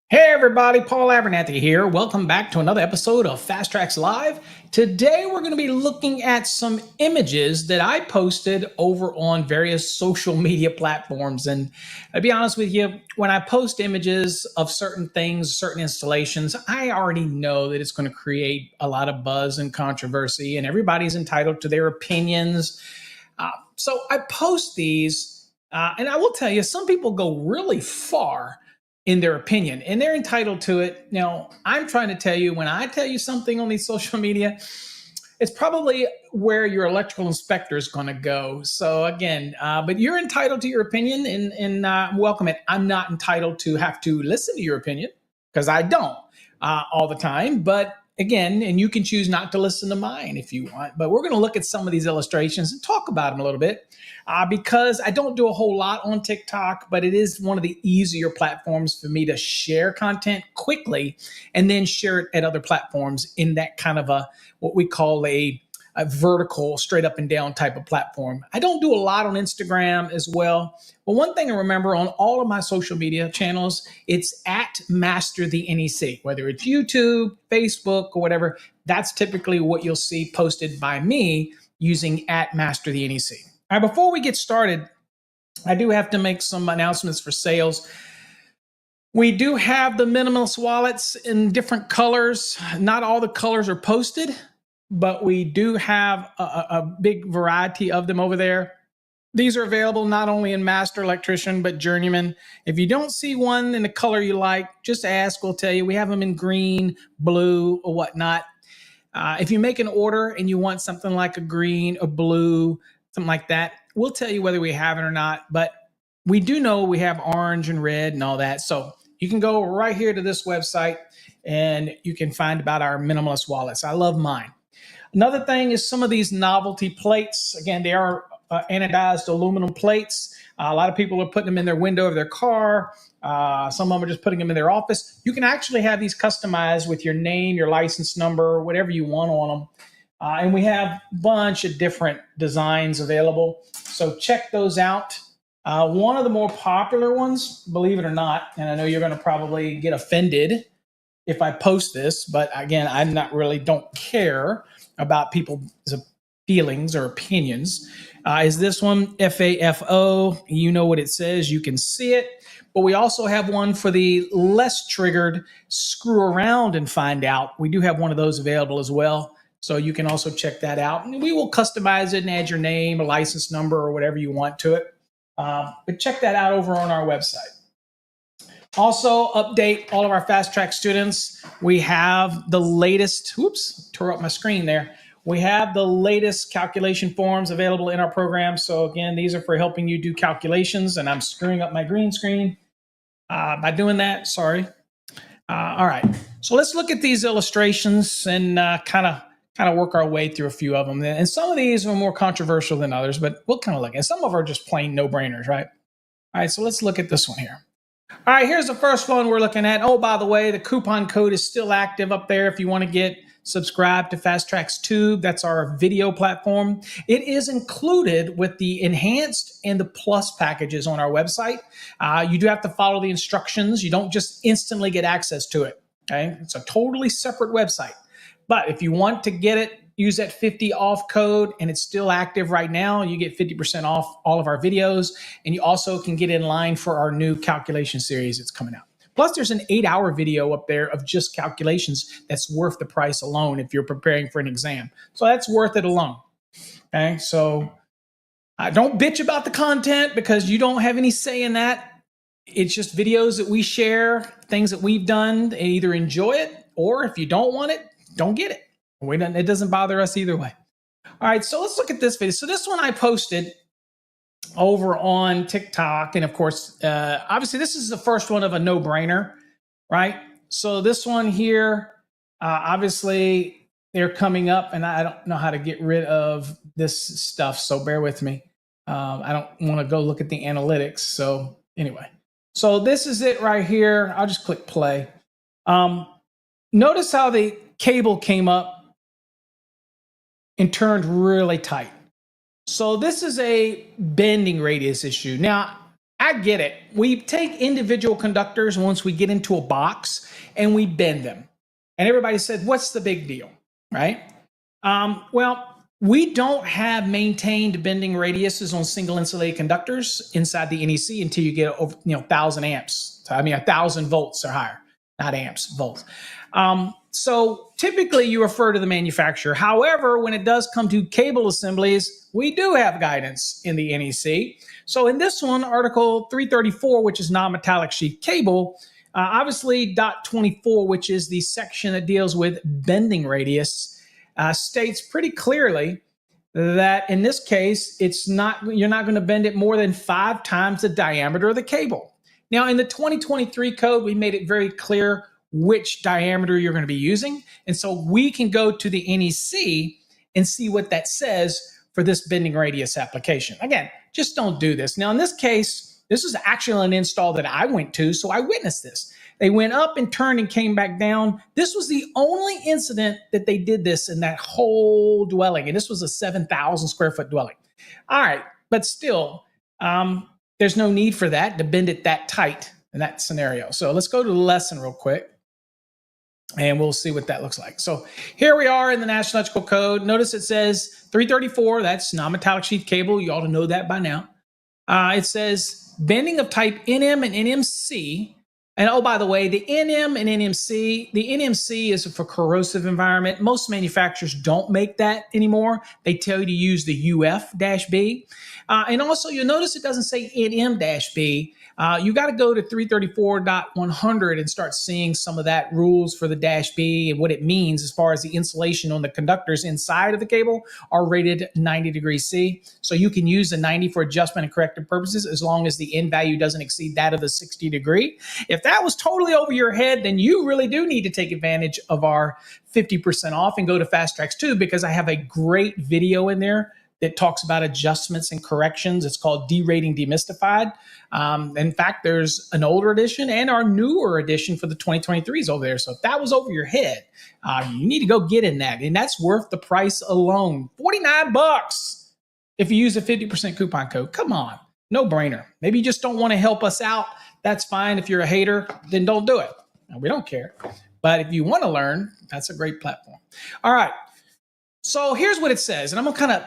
Hey everybody, Paul Abernathy here. Welcome back to another episode of Fast Trax Live. Today we're going to be looking at some images that I posted over on various social media platforms. And I'll be honest with you, when I post images of certain things, certain installations, I already know that it's going to create a lot of buzz and controversy, and everybody's entitled to their opinions. So I post these, and I will tell you, some people go really far in their opinion, and they're entitled to it. Now, I'm trying to tell you, when I tell you something on these social media, it's probably where your electrical inspector is going to go. So again, but you're entitled to your opinion, and welcome it. I'm not entitled to have to listen to your opinion because I don't all the time. But again, and you can choose not to listen to mine if you want. But we're going to look at some of these illustrations and talk about them a little bit. Because I don't do a whole lot on TikTok, but it is one of the easier platforms for me to share content quickly and then share it at other platforms in that kind of what we call a vertical, straight up and down type of platform. I don't do a lot on Instagram as well. But one thing to remember, on all of my social media channels, it's at Master the NEC, whether it's YouTube, Facebook, or whatever. That's typically what you'll see posted by me using at Master the NEC. All right, before we get started, I do have to make some announcements for sales. We do have the minimalist wallets in different colors. Not all the colors are posted, but we do have a big variety of them over there. These are available not only in Master Electrician, but Journeyman. If you don't see one in the color you like, just ask. We'll tell you. We have them in green, blue, or whatnot. If you make an order and you want something like a green, a blue, something like that, we'll tell you whether we have it or not. But we do know we have orange and red and all that. So you can go right here to this website and you can find about our minimalist wallets. I love mine. Another thing is some of these novelty plates. Again, they are anodized aluminum plates. A lot of people are putting them in their window of their car. Some of them are just putting them in their office. You can actually have these customized with your name, your license number, whatever you want on them. And we have a bunch of different designs available. So check those out. One of the more popular ones, believe it or not, and I know you're going to probably get offended if I post this, but again, don't care about people's feelings or opinions. Is this one, FAFO? You know what it says. You can see it. But we also have one for the less triggered, screw around and find out. We do have one of those available as well. So you can also check that out. And we will customize it and add your name, a license number, or whatever you want to it. But check that out over on our website. Also, update all of our Fast Track students. We have the latest, tore up my screen there. We have the latest calculation forms available in our program. So again, these are for helping you do calculations, and I'm screwing up my green screen by doing that, sorry. All right, so let's look at these illustrations and kind of work our way through a few of them. And some of these are more controversial than others, but we'll kind of look at it. Some of them are just plain no-brainers, right? All right, so let's look at this one here. All right, here's the first one we're looking at. Oh, by the way, the coupon code is still active up there if you want to get subscribed to Fast Trax Tube. That's our video platform. It is included with the enhanced and the plus packages on our website. You do have to follow the instructions. You don't just instantly get access to it. Okay, it's a totally separate website. But if you want to get it, use that 50 off code, and it's still active right now. You get 50% off all of our videos, and you also can get in line for our new calculation series that's coming out. Plus, there's an 8-hour video up there of just calculations that's worth the price alone if you're preparing for an exam. So that's worth it alone. Okay, so don't bitch about the content because you don't have any say in that. It's just videos that we share, things that we've done, and either enjoy it, or if you don't want it, don't get it. It doesn't bother us either way. All right, so let's look at this video. So this one I posted over on TikTok. And of course, obviously this is the first one of a no-brainer, right? So this one here, obviously they're coming up, and I don't know how to get rid of this stuff, so bear with me. I don't want to go look at the analytics. So anyway, so this is it right here. I'll just click play. Notice how the cable came up and turned really tight. So this is a bending radius issue. Now, I get it. We take individual conductors once we get into a box and we bend them. And everybody said, what's the big deal, right? Well, we don't have maintained bending radiuses on single insulated conductors inside the NEC until you get over 1,000 amps. I mean, 1,000 volts or higher, not amps, volts. So typically you refer to the manufacturer. However, when it does come to cable assemblies, we do have guidance in the NEC. So in this one, Article 334, which is non-metallic sheath cable, obviously dot 24, which is the section that deals with bending radius, states pretty clearly that in this case, you're not going to bend it more than 5 times the diameter of the cable. Now, in the 2023 code, we made it very clear which diameter you're going to be using. And so we can go to the NEC and see what that says for this bending radius application. Again, just don't do this. Now, in this case, this is actually an install that I went to, so I witnessed this. They went up and turned and came back down. This was the only incident that they did this in that whole dwelling. And this was a 7,000 square foot dwelling. All right, but still, there's no need for that to bend it that tight in that scenario. So let's go to the lesson real quick, and we'll see what that looks like. So here we are in the National Electrical Code. Notice it says 334, that's non-metallic sheath cable. You ought to know that by now. It says bending of type NM and NMC. And oh, by the way, the NM and NMC, the NMC is for corrosive environment. Most manufacturers don't make that anymore. They tell you to use the UF-B. And also, you'll notice it doesn't say NM-B. You got to go to 334.100 and start seeing some of that rules for the -B and what it means as far as the insulation on the conductors inside of the cable are rated 90 degrees C. So you can use the 90 for adjustment and corrective purposes as long as the end value doesn't exceed that of the 60 degree. If that was totally over your head, then you really do need to take advantage of our 50% off and go to Fast Trax 2, because I have a great video in there that talks about adjustments and corrections. It's called Derating Demystified. In fact, there's an older edition and our newer edition for the 2023s over there. So if that was over your head, you need to go get in that. And that's worth the price alone. $49 if you use a 50% coupon code. Come on, no brainer. Maybe you just don't want to help us out. That's fine. If you're a hater, then don't do it. We don't care. But if you want to learn, that's a great platform. All right. So here's what it says. And I'm going to kind of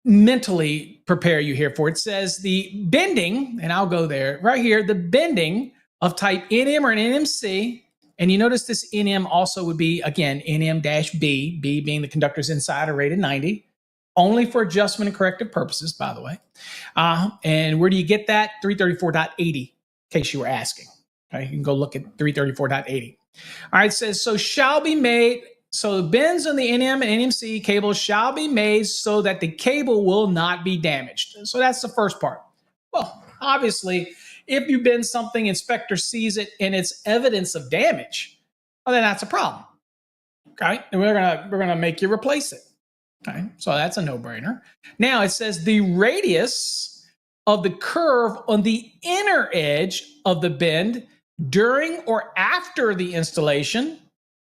mentally prepare you here for it. It says the bending, and I'll go there right here, the bending of type NM or an NMC, and you notice this NM also would be, again, NM-B, B being the conductors inside are rated 90, only for adjustment and corrective purposes, by the way. And where do you get that? 334.80, in case you were asking. Okay, you can go look at 334.80. All right, it says, so shall be made. So bends on the NM and NMC cable shall be made so that the cable will not be damaged. So that's the first part. Well, obviously, if you bend something, inspector sees it and it's evidence of damage, well, then that's a problem. Okay, and we're gonna make you replace it. Okay, so that's a no-brainer. Now it says the radius of the curve on the inner edge of the bend during or after the installation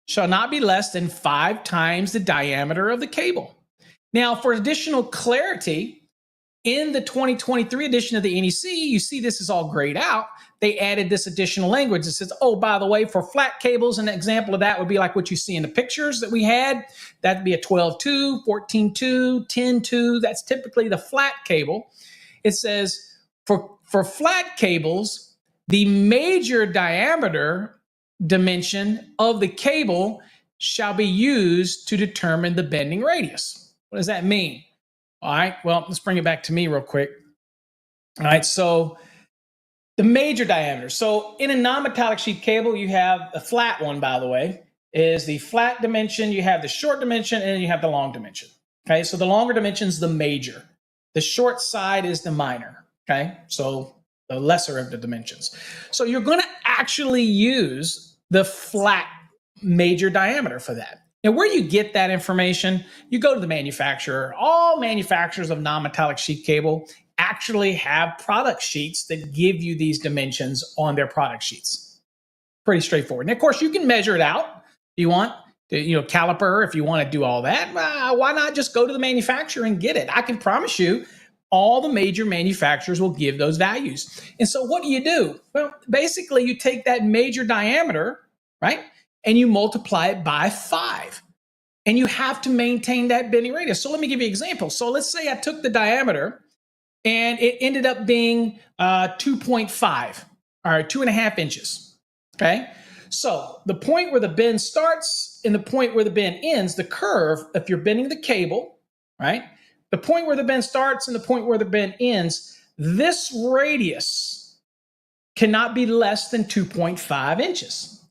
shall not be less than 5 times the diameter of the cable. Now, for additional clarity, in the 2023 edition of the NEC, you see this is all grayed out. They added this additional language that says, oh, by the way, for flat cables, an example of that would be like what you see in the pictures that we had. That'd be a 12-2, 14-2, 10-2. That's typically the flat cable. It says for flat cables, the major diameter dimension of the cable shall be used to determine the bending radius. What does that mean? All right, well, let's bring it back to me real quick. All right, so The major diameter. So in a non-metallic sheath cable, you have a flat one, by the way, is the flat dimension, you have the short dimension, and then you have the long dimension. Okay, so the longer dimension is the major. The short side is the minor. Okay, so the lesser of the dimensions. So you're going to actually use the flat major diameter for that. Now, where you get that information, you go to the manufacturer. All manufacturers of non-metallic sheath cable actually have product sheets that give you these dimensions on their product sheets. Pretty straightforward. And of course, you can measure it out if you want, caliper, if you want to do all that. Why not just go to the manufacturer and get it? I can promise you all the major manufacturers will give those values. And so what do? Well, basically, you take that major diameter, right, and you multiply it by 5. And you have to maintain that bending radius. So let me give you an example. So let's say I took the diameter and it ended up being 2.5, or 2.5 inches, okay? So the point where the bend starts and the point where the bend ends, the curve, if you're bending the cable, right? The point where the bend starts and the point where the bend ends, this radius cannot be less than 2.5 inches.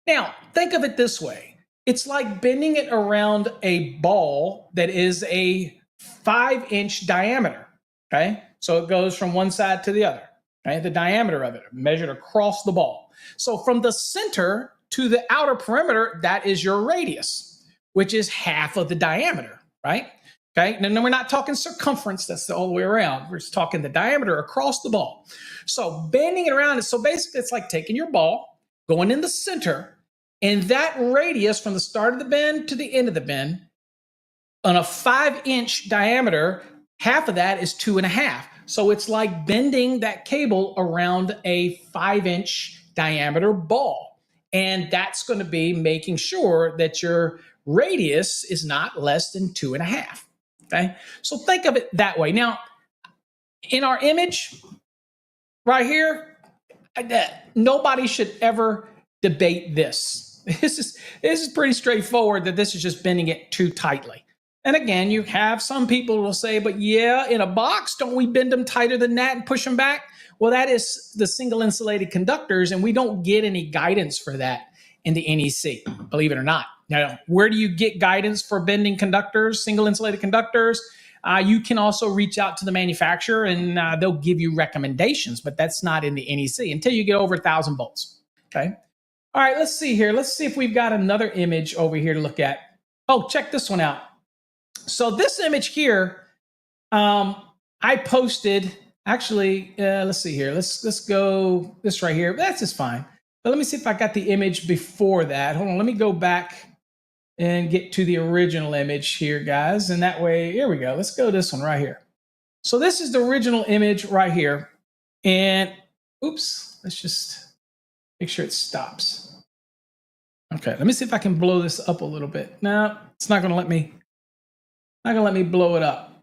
Now, think of it this way. It's like bending it around a ball that is a 5-inch diameter. Okay, so it goes from one side to the other. Okay, the diameter of it measured across the ball. So from the center to the outer perimeter, that is your radius, which is half of the diameter, right? Okay, and we're not talking circumference, that's all the way around. We're just talking the diameter across the ball. So bending it around, so basically it's like taking your ball, going in the center, and that radius from the start of the bend to the end of the bend on a 5-inch diameter, half of that is 2.5. So it's like bending that cable around a 5-inch diameter ball. And that's going to be making sure that your radius is not less than 2.5. Okay, so think of it that way. Now, in our image right here, nobody should ever debate this. This is pretty straightforward, that this is just bending it too tightly. And again, you have some people who will say, but yeah, in a box, don't we bend them tighter than that and push them back? Well, that is the single insulated conductors, and we don't get any guidance for that in the NEC, believe it or not. Now, where do you get guidance for bending conductors, single insulated conductors? You can also reach out to the manufacturer and they'll give you recommendations, but that's not in the NEC until you get over 1,000 volts. Okay. All right, let's see here. Let's see if we've got another image over here to look at. Oh, check this one out. So this image here, I posted, actually, let's see here. Let's go this right here. That's just fine. But let me see if I got the image before that. Hold on, let me go back and get to the original image here, guys. And that way, here we go. Let's go this one right here. So this is the original image right here. And oops, let's just make sure it stops. Okay, let me see if I can blow this up a little bit. No, it's not gonna let me blow it up.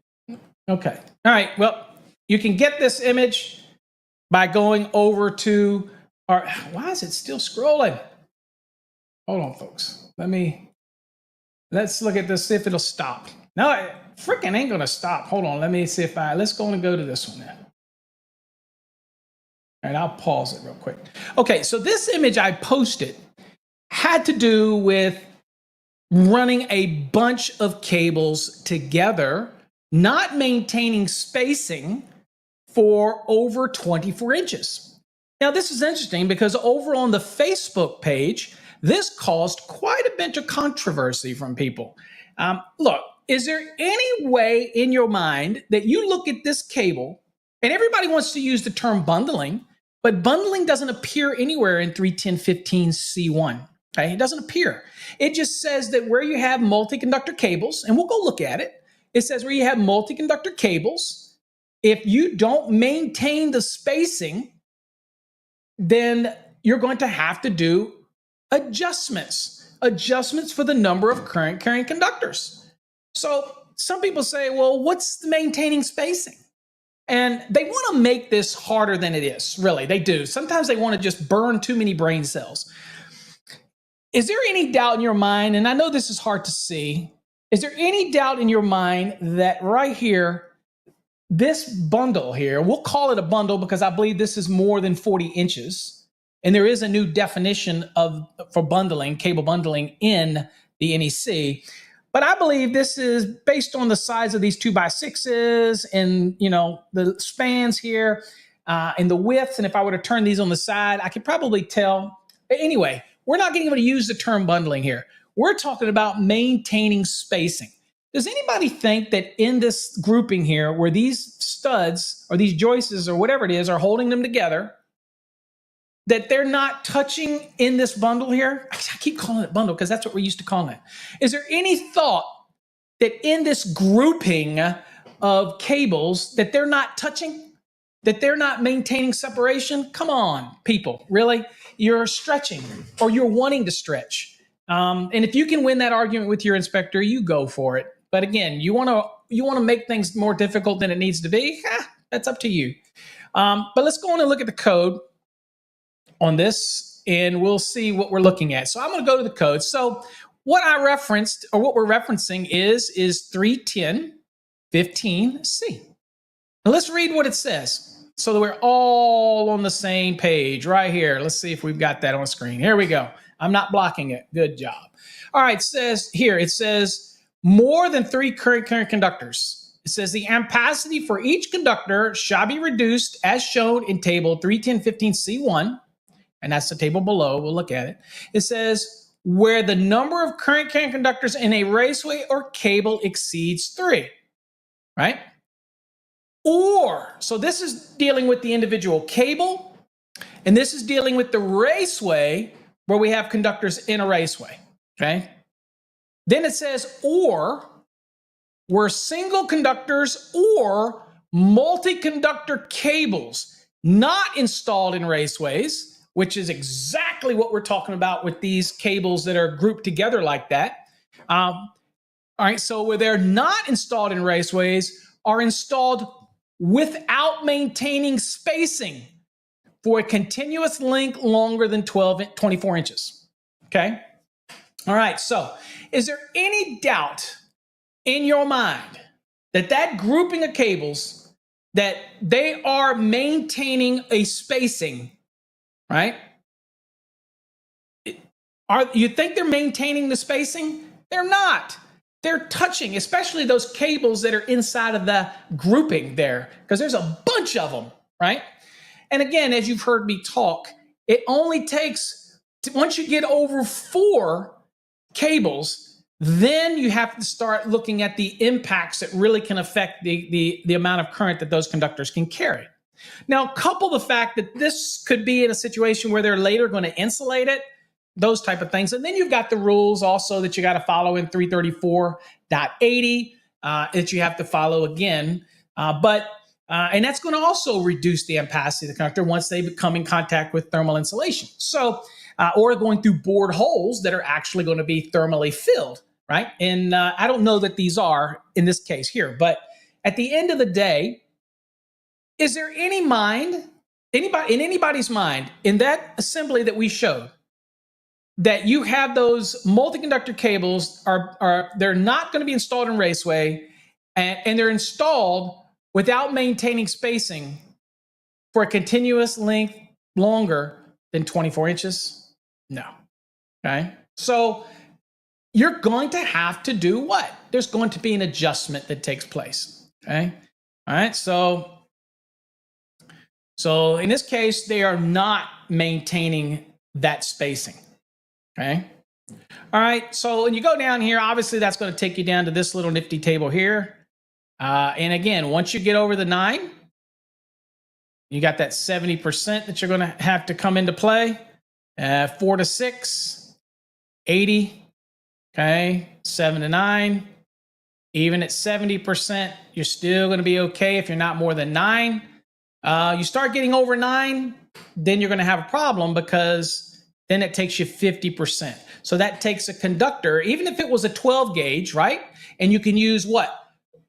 Okay, all right, well, you can get this image by going over to our, why is it still scrolling? Hold on, folks. Let's look at this, see if it'll stop. No, it freaking ain't gonna stop. Hold on, let me see if let's go and go to this one then. All right, I'll pause it real quick. Okay, so this image I posted had to do with running a bunch of cables together, not maintaining spacing for over 24 inches. Now, this is interesting because over on the Facebook page, this caused quite a bit of controversy from people. Look, is there any way in your mind that you look at this cable, and everybody wants to use the term bundling, but bundling doesn't appear anywhere in 310.15c1. Okay, it doesn't appear. It just says that where you have multi-conductor cables, and we'll go look at it, it says where you have multi-conductor cables, if you don't maintain the spacing, then you're going to have to do adjustments for the number of current carrying conductors. So some people say, well, what's the maintaining spacing? And they want to make this harder than it is, really, they do. Sometimes they want to just burn too many brain cells. Is there any doubt in your mind, and I know this is hard to see, is there any doubt in your mind that right here, this bundle here, we'll call it a bundle because I believe this is more than 40 inches. And there is a new definition for bundling, cable bundling in the NEC. But I believe this is based on the size of these 2x6s and, the spans here and the widths. And if I were to turn these on the side, I could probably tell. Anyway, we're not getting able to use the term bundling here. We're talking about maintaining spacing. Does anybody think that in this grouping here, where these studs or these joists or whatever it is are holding them together, that they're not touching in this bundle here? I keep calling it bundle because that's what we're used to calling it. Is there any thought that in this grouping of cables that they're not touching, that they're not maintaining separation? Come on, people, really? You're stretching or you're wanting to stretch. And if you can win that argument with your inspector, you go for it. But again, you want to make things more difficult than it needs to be? That's up to you. But let's go on and look at the code on this, and we'll see what we're looking at. So I'm going to go to the code. So what I referenced, or what we're referencing is 310.15c. Now let's read what it says so that we're all on the same page right here. Let's see if we've got that on screen. Here we go. I'm not blocking it. Good job. All right, it says more than 3 current conductors. It says the ampacity for each conductor shall be reduced as shown in table 310.15c1, and that's the table below. We'll look at it. It says where the number of current conductors in a raceway or cable exceeds 3, right? Or, so this is dealing with the individual cable, and this is dealing with the raceway where we have conductors in a raceway, okay? Then it says, or where single conductors or multi-conductor cables not installed in raceways, which is exactly what we're talking about with these cables that are grouped together like that. All right, so where they're not installed in raceways are installed without maintaining spacing for a continuous length longer than 24 inches, okay? All right, so is there any doubt in your mind that that grouping of cables, that they are maintaining a spacing, right? You think they're maintaining the spacing? They're not. They're touching, especially those cables that are inside of the grouping there, because there's a bunch of them, right? And again, as you've heard me talk, it only takes, once you get over 4 cables, then you have to start looking at the impacts that really can affect the amount of current that those conductors can carry. Now, couple the fact that this could be in a situation where they're later going to insulate it, those type of things. And then you've got the rules also that you got to follow in 334.80 that you have to follow again. And that's going to also reduce the ampacity of the conductor once they come in contact with thermal insulation. So, or going through bored holes that are actually going to be thermally filled, right? And I don't know that these are in this case here, but at the end of the day, is there anybody's mind in that assembly that we showed that you have those multi-conductor cables they're not going to be installed in raceway and they're installed without maintaining spacing for a continuous length longer than 24 inches? No. Okay. So you're going to have to do what? There's going to be an adjustment that takes place. Okay. All right. So in this case, they are not maintaining that spacing. Okay. All right. So when you go down here, obviously that's going to take you down to this little nifty table here. And again, once you get over the 9, you got that 70% that you're going to have to come into play. 4 to 6, 80. Okay. 7 to 9. Even at 70%, you're still going to be okay if you're not more than 9. You start getting over 9, then you're going to have a problem because then it takes you 50%. So that takes a conductor, even if it was a 12 gauge, right? And you can use what?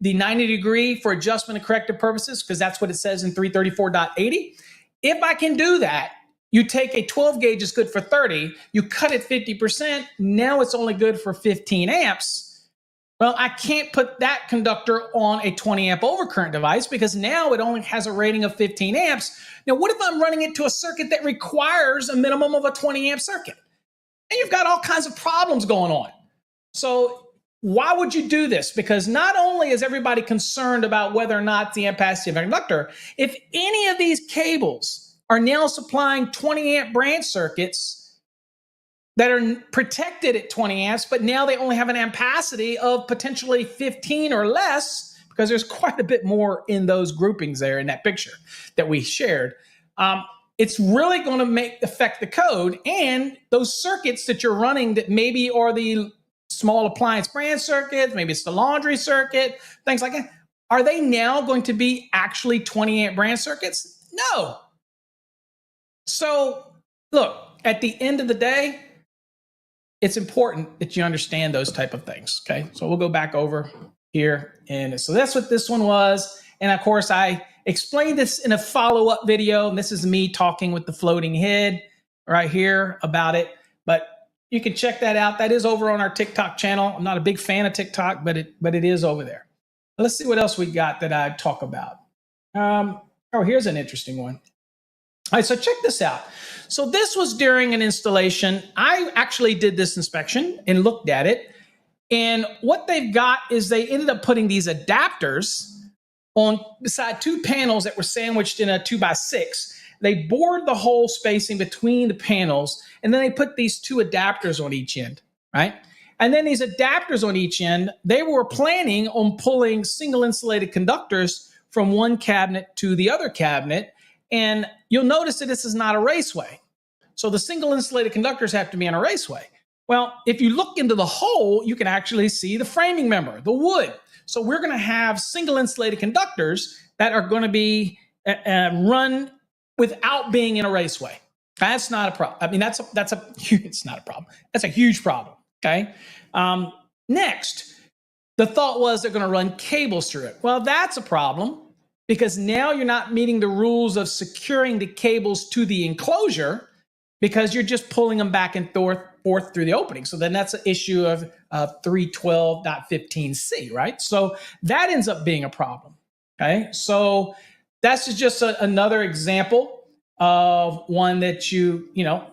The 90 degree for adjustment and corrective purposes, because that's what it says in 334.80. If I can do that, you take a 12 gauge is good for 30, you cut it 50%, now it's only good for 15 amps. Well, I can't put that conductor on a 20 amp overcurrent device because now it only has a rating of 15 amps. Now, what if I'm running it to a circuit that requires a minimum of a 20 amp circuit? And you've got all kinds of problems going on. So why would you do this? Because not only is everybody concerned about whether or not the ampacity of a conductor, if any of these cables are now supplying 20 amp branch circuits that are protected at 20 amps, but now they only have an ampacity of potentially 15 or less, because there's quite a bit more in those groupings there in that picture that we shared. It's really going to affect the code, and those circuits that you're running that maybe are the small appliance branch circuits, maybe it's the laundry circuit, things like that. Are they now going to be actually 20 amp branch circuits? No. So look, at the end of the day, it's important that you understand those type of things, okay? So we'll go back over here. And so that's what this one was. And of course, I explained this in a follow-up video. And this is me talking with the floating head right here about it. But you can check that out. That is over on our TikTok channel. I'm not a big fan of TikTok, but it is over there. Let's see what else we got that I'd talk about. Oh, here's an interesting one. All right, so check this out. So this was during an installation. I actually did this inspection and looked at it. And what they've got is they ended up putting these adapters on beside two panels that were sandwiched in a 2x6. They bored the hole spacing between the panels, and then they put these two adapters on each end, right? And then these adapters on each end, they were planning on pulling single insulated conductors from one cabinet to the other cabinet. And you'll notice that this is not a raceway. So the single insulated conductors have to be on a raceway. Well, if you look into the hole, you can actually see the framing member, the wood. So we're going to have single insulated conductors that are going to be run without being in a raceway. That's not a problem. I mean, it's not a problem. That's a huge problem. Okay. Next, the thought was they're going to run cables through it. Well, that's a problem, because now you're not meeting the rules of securing the cables to the enclosure, because you're just pulling them back and forth through the opening. So then that's an issue of 312.15c, right? So that ends up being a problem, okay? So that's just another example of one that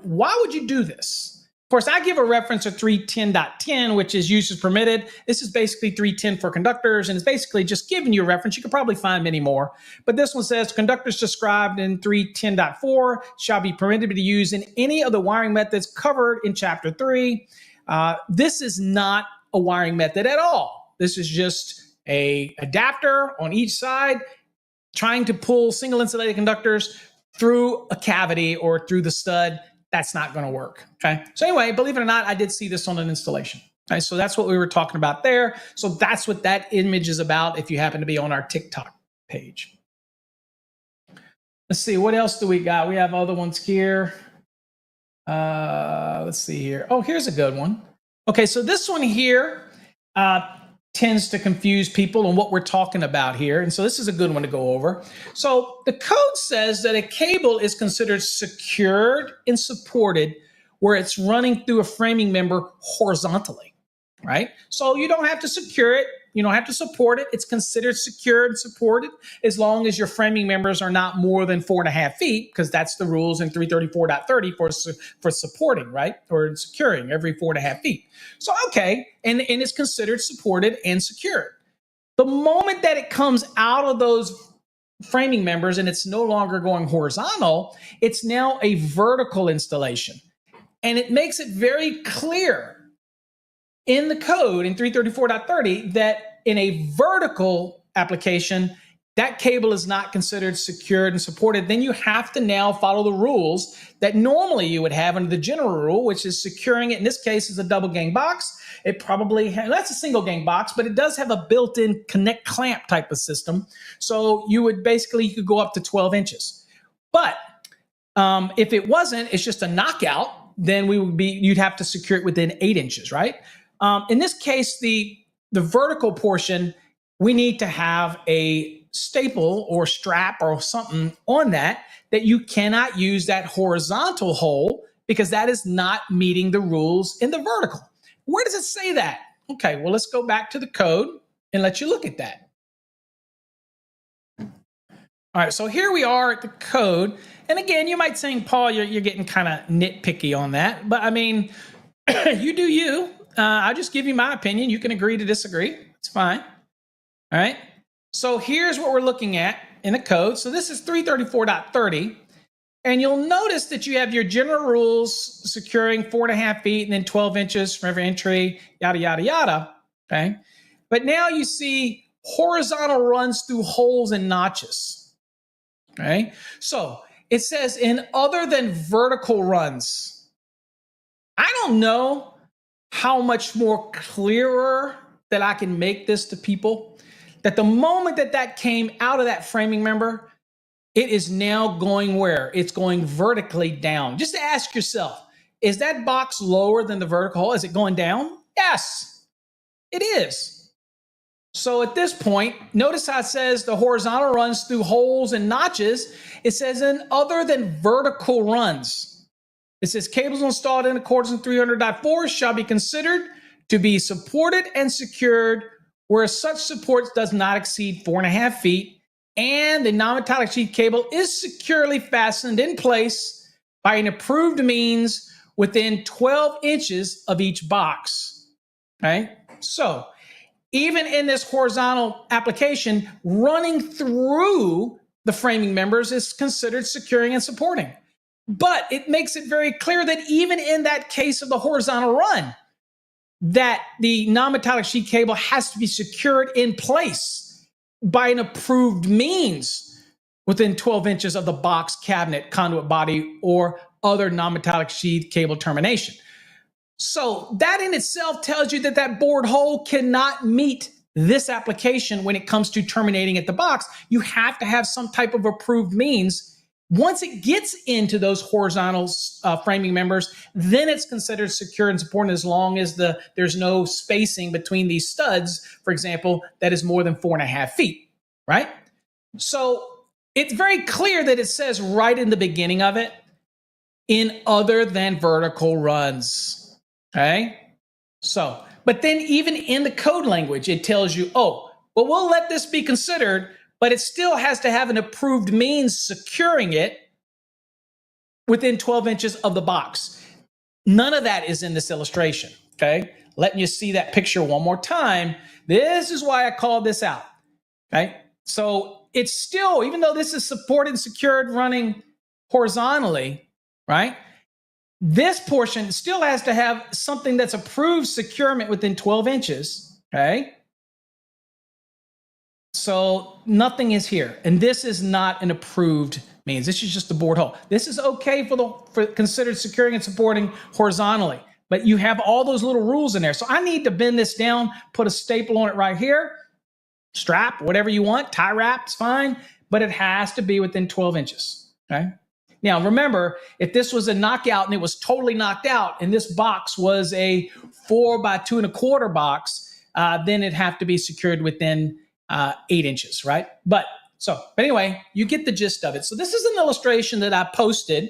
why would you do this? Of course, I give a reference of 310.10, which is uses permitted. This is basically 310 for conductors, and it's basically just giving you a reference. You could probably find many more. But this one says, conductors described in 310.4 shall be permitted to be used in any of the wiring methods covered in Chapter 3. This is not a wiring method at all. This is just an adapter on each side trying to pull single insulated conductors through a cavity or through the stud. That's not going to work. Okay. So anyway, believe it or not, I did see this on an installation. Okay. So that's what we were talking about there. So that's what that image is about if you happen to be on our TikTok page. Let's see. What else do we got? We have other ones here. Let's see here. Oh, here's a good one. Okay. So this one here tends to confuse people on what we're talking about here. And so this is a good one to go over. So the code says that a cable is considered secured and supported where it's running through a framing member horizontally, right? So you don't have to secure it. You don't have to support it. It's considered secured and supported as long as your framing members are not more than 4.5 feet, because that's the rules in 334.30 for supporting, right? Or securing every 4.5 feet. So, okay, and it's considered supported and secured. The moment that it comes out of those framing members and it's no longer going horizontal, it's now a vertical installation. And it makes it very clear in the code in 334.30 that in a vertical application, that cable is not considered secured and supported. Then you have to now follow the rules that normally you would have under the general rule, which is securing it. In this case, is a double gang box. It probably that's a single gang box, but it does have a built-in connect clamp type of system. So you could go up to 12 inches. But if it wasn't, it's just a knockout, then you'd have to secure it within 8 inches, right? In this case, the vertical portion, we need to have a staple or strap or something on that you cannot use that horizontal hole, because that is not meeting the rules in the vertical. Where does it say that? Okay, well, let's go back to the code and let you look at that. All right, so here we are at the code. And again, you might say, Paul, you're getting kind of nitpicky on that. But I mean, you do you. I'll just give you my opinion. You can agree to disagree. It's fine. All right. So here's what we're looking at in the code. So this is 334.30. And you'll notice that you have your general rules securing 4.5 feet and then 12 inches for every entry, yada, yada, yada. Okay. But now you see horizontal runs through holes and notches. Okay. So it says in other than vertical runs. I don't know how much more clearer that I can make this to people, that the moment that that came out of that framing member, it is now going where? It's going vertically down. Just ask yourself, is that box lower than the vertical hole? Is it going down? Yes, it is. So at this point, notice how it says the horizontal runs through holes and notches. It says in other than vertical runs. It says cables installed in accordance with 300.4 shall be considered to be supported and secured where such support does not exceed 4.5 feet and the non-metallic sheath cable is securely fastened in place by an approved means within 12 inches of each box. Okay, so even in this horizontal application, running through the framing members is considered securing and supporting. But it makes it very clear that even in that case of the horizontal run, that the non-metallic sheet cable has to be secured in place by an approved means within 12 inches of the box, cabinet, conduit body, or other non-metallic sheath cable termination. So that in itself tells you that that bored hole cannot meet this application when it comes to terminating at the box. You have to have some type of approved means. Once it gets into those horizontal framing members, then it's considered secure and supported as long as there's no spacing between these studs, for example, that is more than 4.5 feet, right? So it's very clear that it says right in the beginning of it, in other than vertical runs, okay? So, but then even in the code language, it tells you, oh, well, we'll let this be considered, but it still has to have an approved means securing it within 12 inches of the box. None of that is in this illustration, okay? Letting you see that picture one more time. This is why I called this out, okay? So it's still, even though this is supported and secured running horizontally, right? This portion still has to have something that's approved securement within 12 inches, okay? So nothing is here. And this is not an approved means. This is just the bored hole. This is okay for considered securing and supporting horizontally. But you have all those little rules in there. So I need to bend this down, put a staple on it right here, strap, whatever you want, tie wrap, it's fine. But it has to be within 12 inches, okay? Now, remember, if this was a knockout and it was totally knocked out and this box was a 4 by 2.25 box, then it'd have to be secured within 8 inches, right? But anyway, you get the gist of it. So this is an illustration that I posted,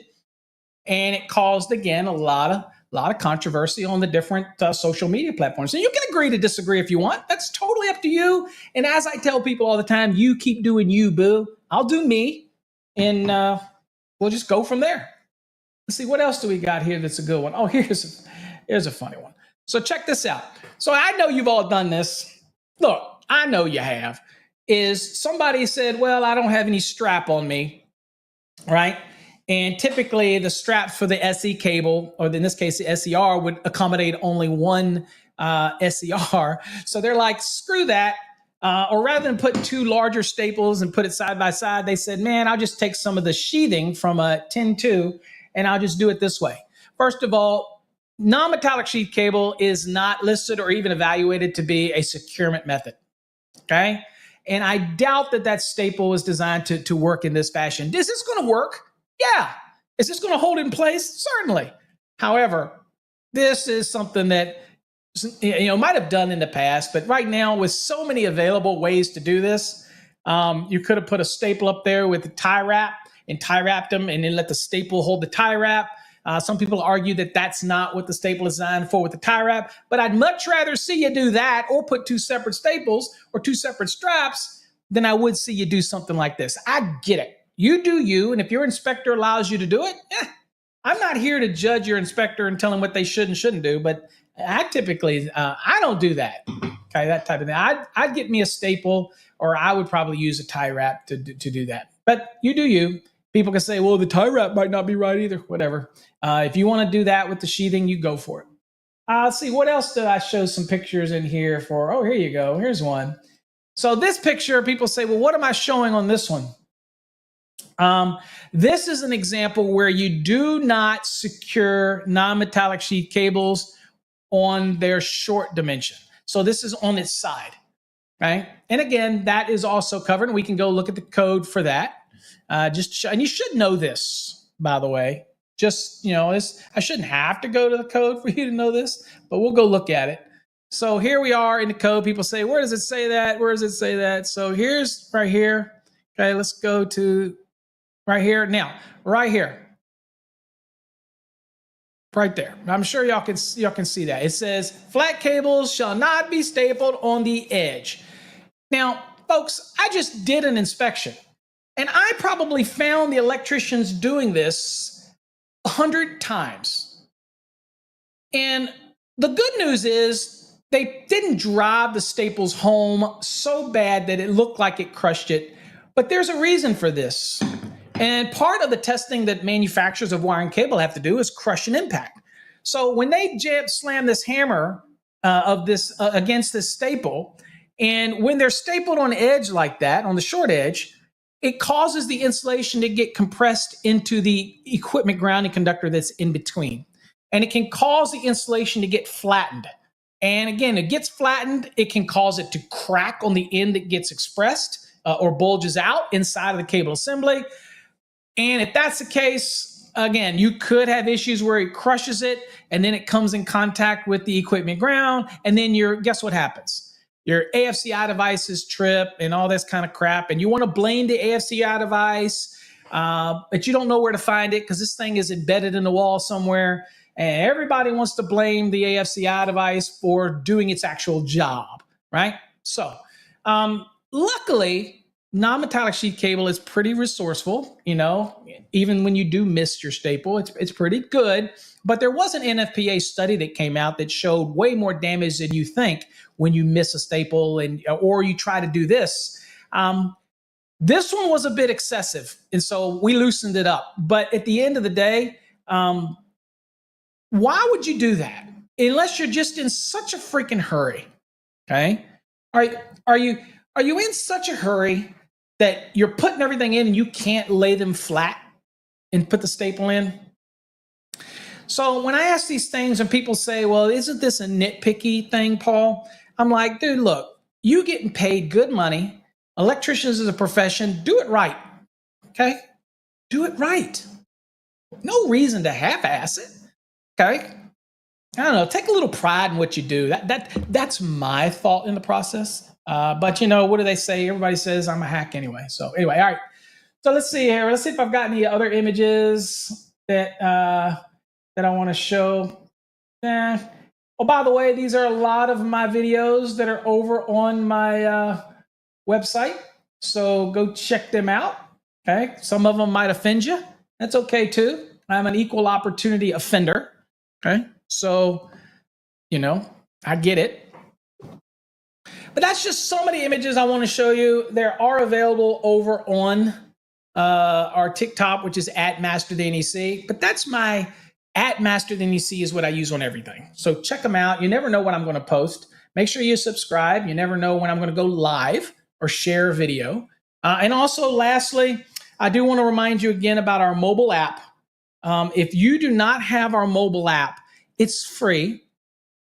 and it caused, again, a lot of controversy on the different social media platforms. And you can agree to disagree if you want. That's totally up to you. And as I tell people all the time, you keep doing you, boo. I'll do me, and we'll just go from there. Let's see, what else do we got here that's a good one? Oh, here's a funny one. So check this out. So I know you've all done this. Look, I know you have. Is somebody said, well, I don't have any strap on me, right? And typically the straps for the SE cable, or in this case, the SER, would accommodate only one SER. So they're like, screw that. Or rather than put two larger staples and put it side by side, they said, man, I'll just take some of the sheathing from a 10-2 and I'll just do it this way. First of all, non-metallic sheath cable is not listed or even evaluated to be a securement method, okay? And I doubt that that staple is designed to work in this fashion. Is this going to work? Yeah. Is this going to hold in place? Certainly. However, this is something that might have done in the past, but right now with so many available ways to do this, you could have put a staple up there with a tie wrap and tie wrapped them and then let the staple hold the tie wrap. Some people argue that that's not what the staple is designed for with the tie wrap, but I'd much rather see you do that or put two separate staples or two separate straps than I would see you do something like this. I get it. You do you, and if your inspector allows you to do it, I'm not here to judge your inspector and tell them what they should and shouldn't do, but I typically, I don't do that. Okay, that type of thing. I'd get me a staple, or I would probably use a tie wrap to do that. But you do you. People can say, well, the tie wrap might not be right either. Whatever. If you want to do that with the sheathing, you go for it. Let's see, what else did I show some pictures in here for? Oh, here you go. Here's one. So this picture, people say, well, what am I showing on this one? This is an example where you do not secure non-metallic sheath cables on their short dimension. So this is on its side, right? And again, that is also covered. We can go look at the code for that. And you should know this, by the way. Just, I shouldn't have to go to the code for you to know this, but we'll go look at it. So here we are in the code. People say, where does it say that? Where does it say that? So here's right here. Okay, let's go to right here. Now, right here. Right there. I'm sure y'all can see that. It says, flat cables shall not be stapled on the edge. Now, folks, I just did an inspection, and I probably found the electricians doing this 100 times. And the good news is they didn't drive the staples home so bad that it looked like it crushed it. But there's a reason for this. And part of the testing that manufacturers of wire and cable have to do is crush an impact. So when they slam this hammer against this staple, and when they're stapled on the edge like that, on the short edge, it causes the insulation to get compressed into the equipment grounding conductor that's in between. And it can cause the insulation to get flattened. And again, it gets flattened, it can cause it to crack on the end that gets expressed or bulges out inside of the cable assembly. And if that's the case, again, you could have issues where it crushes it and then it comes in contact with the equipment ground. And then guess what happens? Your AFCI devices trip and all this kind of crap. And you want to blame the AFCI device, but you don't know where to find it because this thing is embedded in the wall somewhere. And everybody wants to blame the AFCI device for doing its actual job, right? So luckily, non-metallic sheath cable is pretty resourceful, even when you do miss your staple, it's pretty good. But there was an NFPA study that came out that showed way more damage than you think when you miss a staple or you try to do this. This one was a bit excessive, and so we loosened it up. But at the end of the day, why would you do that? Unless you're just in such a freaking hurry, okay? Are you in such a hurry that you're putting everything in and you can't lay them flat and put the staple in? So when I ask these things and people say, well, isn't this a nitpicky thing, Paul? I'm like, dude, look, you getting paid good money. Electricians is a profession. Do it right, okay? Do it right. No reason to half-ass it, okay? I don't know. Take a little pride in what you do. That's my thought in the process. But what do they say? Everybody says I'm a hack anyway. So anyway, all right. So let's see here. Let's see if I've got any other images that I want to show. Oh, by the way, these are a lot of my videos that are over on my website. So go check them out. Okay. Some of them might offend you. That's okay too. I'm an equal opportunity offender. Okay. So, I get it. But that's just some of the images I want to show you. There are available over on our TikTok, which is @MasterTheNEC. But that's my @MasterTheNEC is what I use on everything. So check them out. You never know what I'm going to post. Make sure you subscribe. You never know when I'm going to go live or share a video. And also, lastly, I do want to remind you again about our mobile app. If you do not have our mobile app, it's free.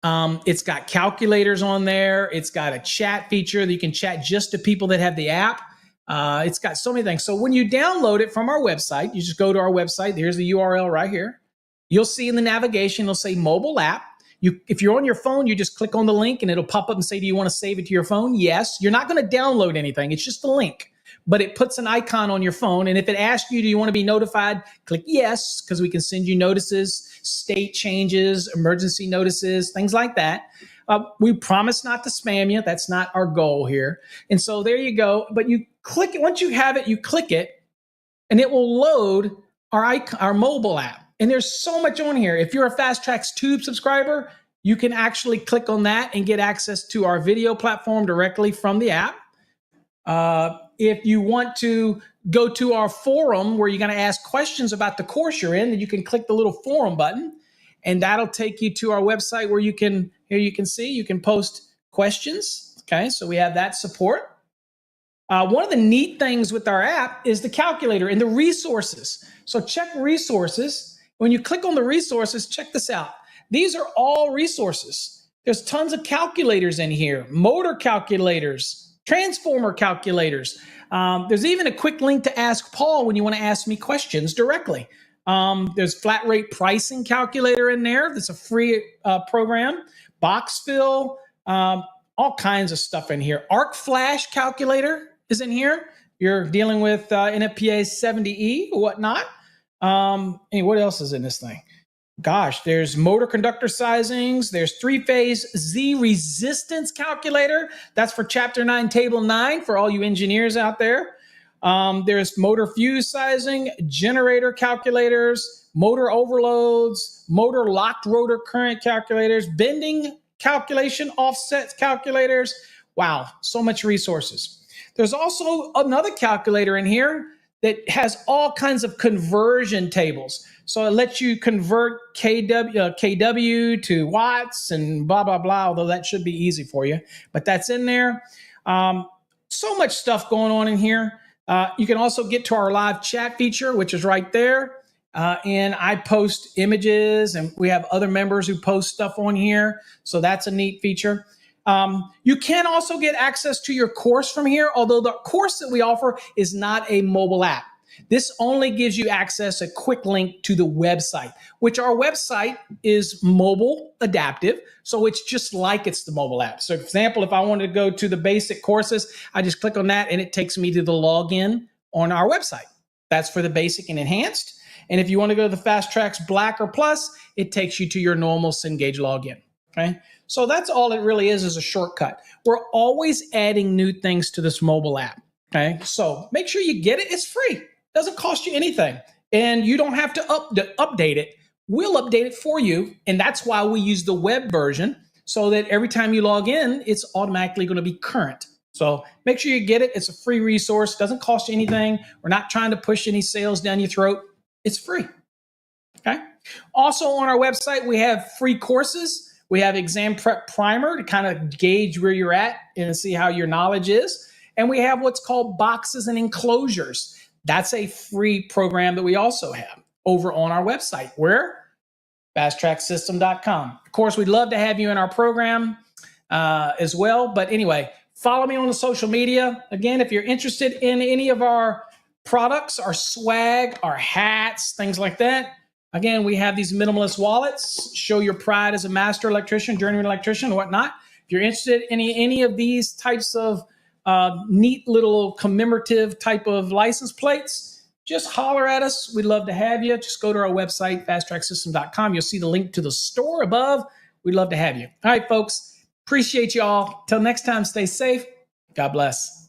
It's got calculators on there. It's got a chat feature that you can chat just to people that have the app. It's got so many things. So when you download it from our website, you just go to our website. Here's the URL right here. You'll see in the navigation, it'll say mobile app. If you're on your phone, you just click on the link and it'll pop up and say, do you want to save it to your phone? Yes. You're not going to download anything. It's just a link. but it puts an icon on your phone. And if it asks you, do you want to be notified? Click yes, because we can send you notices, state changes, emergency notices, things like that. We promise not to spam you. That's not our goal here. And so there you go. But you click it. Once you have it, you click it, and it will load our mobile app. And there's so much on here. If you're a Fast Trax Tube subscriber, you can actually click on that and get access to our video platform directly from the app. If you want to go to our forum where you're going to ask questions about the course you're in, then you can click the little forum button, and that'll take you to our website where you can post questions. Okay, so we have that support. One of the neat things with our app is the calculator and the resources. So check resources. When you click on the resources, check this out. These are all resources. There's tons of calculators in here, motor calculators, transformer calculators. There's even a quick link to Ask Paul when you want to ask me questions directly. There's flat rate pricing calculator in there. That's a free program. Box fill, all kinds of stuff in here. Arc flash calculator is in here. You're dealing with NFPA 70E or whatnot. What else is in this thing? Gosh, there's motor conductor sizings. There's three-phase Z resistance calculator. That's for Chapter 9, Table 9 for all you engineers out there. There's motor fuse sizing, generator calculators, motor overloads, motor locked rotor current calculators, bending calculation, offset calculators. Wow, so much resources. There's also another calculator in here that has all kinds of conversion tables. So it lets you convert kW to watts and blah, blah, blah, although that should be easy for you. But that's in there. So much stuff going on in here. You can also get to our live chat feature, which is right there. And I post images, and we have other members who post stuff on here. So that's a neat feature. You can also get access to your course from here, although the course that we offer is not a mobile app. This only gives you access, a quick link to the website, which our website is mobile adaptive. So it's just like it's the mobile app. So for example, if I wanted to go to the basic courses, I just click on that and it takes me to the login on our website. That's for the basic and enhanced. And if you want to go to the Fast Trax Black or Plus, it takes you to your normal Cengage login. Okay. So that's all it really is a shortcut. We're always adding new things to this mobile app. Okay. So make sure you get it. It's free. Doesn't cost you anything. And you don't have to update it. We'll update it for you. And that's why we use the web version, so that every time you log in, it's automatically going to be current. So make sure you get it. It's a free resource. Doesn't cost you anything. We're not trying to push any sales down your throat. It's free. Okay. Also on our website, we have free courses. We have exam prep primer to kind of gauge where you're at and see how your knowledge is. And we have what's called boxes and enclosures. That's a free program that we also have over on our website. Where? FastTrackSystem.com. Of course, we'd love to have you in our program as well. But anyway, follow me on the social media. Again, if you're interested in any of our products, our swag, our hats, things like that. Again, we have these minimalist wallets. Show your pride as a master electrician, journeyman electrician, and whatnot. If you're interested in any of these types of neat little commemorative type of license plates, just holler at us. We'd love to have you. Just go to our website, fasttracksystem.com. You'll see the link to the store above. We'd love to have you. All right, folks. Appreciate you all. Till next time, stay safe. God bless.